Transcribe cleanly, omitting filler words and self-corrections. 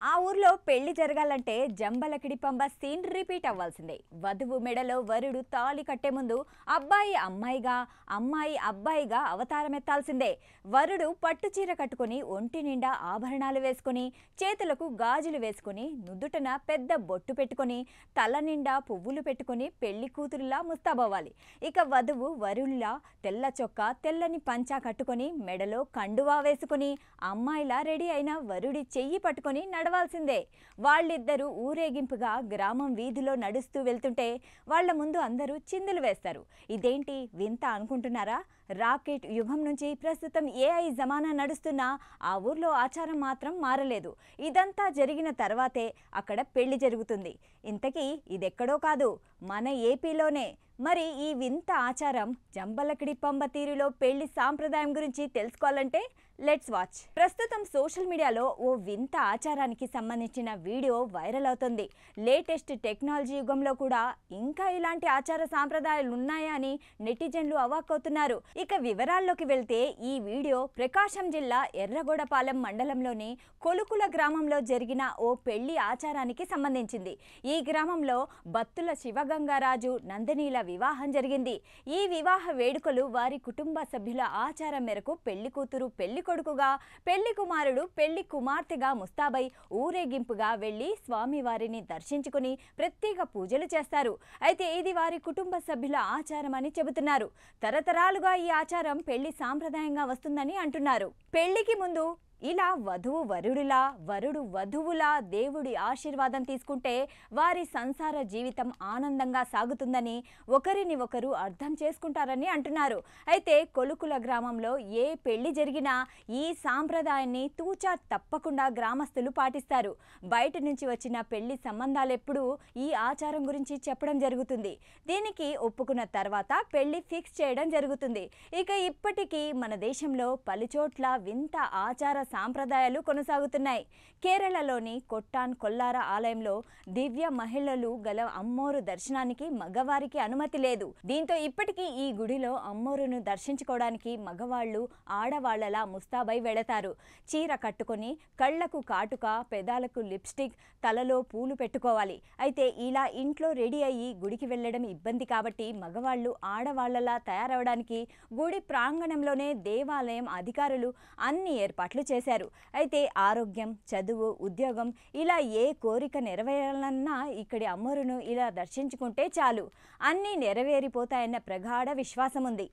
ఆ ఊర్లో పెళ్లి జరగాలంటే జంబలకిడి పంబ సీన్ రిపీట్ అవ్వాల్సిందే. వధువు మెడలో వరుడు తాళి కట్టే ముందు అబ్బాయి అమ్మాయిగా, అమ్మాయి అబ్బాయిగా అవతారమెత్తాల్సిందే. వరుడు పట్టు చీర కట్టుకుని ఒంటి నిండా ఆభరణాలు వేసుకుని, చేతులకు గాజులు వేసుకుని, నుదుటన పెద్ద బొట్టు పెట్టుకుని, తల నిండా పువ్వులు పెట్టుకుని పెళ్లి కూతురులా ముస్తాబవ్వాలి. ఇక వధువు వరుడిలా తెల్ల చొక్కా, తెల్లని పంచా కట్టుకుని, మెడలో కండువా వేసుకుని, అమ్మాయిలా రెడీ అయిన వరుడి చెయ్యి పట్టుకుని నడవాల్సిందే. వాళ్ళిద్దరూ ఊరేగింపుగా గ్రామం వీధిలో నడుస్తూ వెళ్తుంటే వాళ్ల ముందు అందరూ చిందులు వేస్తారు. ఇదేంటి వింత అనుకుంటున్నారా? రాకెట్ యుగం నుంచి ప్రస్తుతం ఏఐ జమానా నడుస్తున్నా ఆ ఊర్లో ఆచారం మాత్రం మారలేదు. ఇదంతా జరిగిన తర్వాతే అక్కడ పెళ్లి జరుగుతుంది. ఇంతకీ ఇదెక్కడో కాదు, మన ఏపీలోనే. మరి ఈ వింత ఆచారం జంబలకిడి పంబ తీరులో పెళ్లి సాంప్రదాయం గురించి తెలుసుకోవాలంటే లెట్స్ వాచ్. ప్రస్తుతం సోషల్ మీడియాలో ఓ వింత ఆచారానికి సంబంధించిన వీడియో వైరల్ అవుతుంది. లేటెస్ట్ టెక్నాలజీ యుగంలో కూడా ఇంకా ఇలాంటి ఆచార సాంప్రదాయాలు ఉన్నాయా అని నెటిజన్లు అవాక్కవుతున్నారు. ఇక వివరాల్లోకి వెళ్తే ఈ వీడియో ప్రకాశం జిల్లా ఎర్రగొడపాలెం మండలంలోని కొలుకుల గ్రామంలో జరిగిన ఓ పెళ్లి ఆచారానికి సంబంధించింది. ఈ గ్రామంలో బత్తుల శివగంగారాజు నందినీల వివాహం జరిగింది. ఈ వివాహ వేడుకలు వారి కుటుంబ సభ్యుల ఆచారం మేరకు పెళ్లి కూతురు పెళ్లి కొడుకుగా, పెళ్లి కుమారుడు పెళ్లి కుమార్తెగా ముస్తాబై ఊరేగింపుగా వెళ్లి స్వామివారిని దర్శించుకుని ప్రత్యేక పూజలు చేస్తారు. అయితే ఇది వారి కుటుంబ సభ్యుల ఆచారం అని చెబుతున్నారు. తరతరాలుగా ఈ ఆచారం పెళ్లి సాంప్రదాయంగా వస్తుందని అంటున్నారు. పెళ్లికి ముందు ఇలా వధువు వరుడిలా, వరుడు వధువులా దేవుడి ఆశీర్వాదం తీసుకుంటే వారి సంసార జీవితం ఆనందంగా సాగుతుందని, ఒకరిని ఒకరు అర్థం చేసుకుంటారని అంటున్నారు. అయితే కొలుకుల గ్రామంలో ఏ పెళ్లి జరిగినా ఈ సాంప్రదాయాన్ని తూచా తప్పకుండా గ్రామస్తులు పాటిస్తారు. బయట నుంచి వచ్చిన పెళ్లి సంబంధాలెప్పుడూ ఈ ఆచారం గురించి చెప్పడం జరుగుతుంది. దీనికి ఒప్పుకున్న తర్వాత పెళ్లి ఫిక్స్ చేయడం జరుగుతుంది. ఇక ఇప్పటికీ మన దేశంలో పలుచోట్ల వింత ఆచార సాంప్రదాయాలు కొనసాగుతున్నాయి. కేరళలోని కొట్టాన్ కొల్లార ఆలయంలో దివ్య మహిళలు గల అమ్మోరు దర్శనానికి మగవారికి అనుమతి లేదు. దీంతో ఇప్పటికీ ఈ గుడిలో అమ్మోరును దర్శించుకోవడానికి మగవాళ్లు ఆడవాళ్లలా ముస్తాబై వెళతారు. చీర కట్టుకొని, కళ్లకు కాటుక, పెదాలకు లిప్స్టిక్, తలలో పూలు పెట్టుకోవాలి. అయితే ఇలా ఇంట్లో రెడీ అయ్యి గుడికి వెళ్లడం ఇబ్బంది కాబట్టి మగవాళ్లు ఆడవాళ్లలా తయారవడానికి గుడి ప్రాంగణంలోనే దేవాలయం అధికారులు అన్ని ఏర్పాట్లు చేశారు. అయితే ఆరోగ్యం, చదువు, ఉద్యోగం ఇలా ఏ కోరిక నెరవేరాలన్నా ఇక్కడి అమ్మోరును ఇలా దర్శించుకుంటే చాలు, అన్నీ నెరవేరిపోతాయన్న ప్రగాఢ విశ్వాసం ఉంది.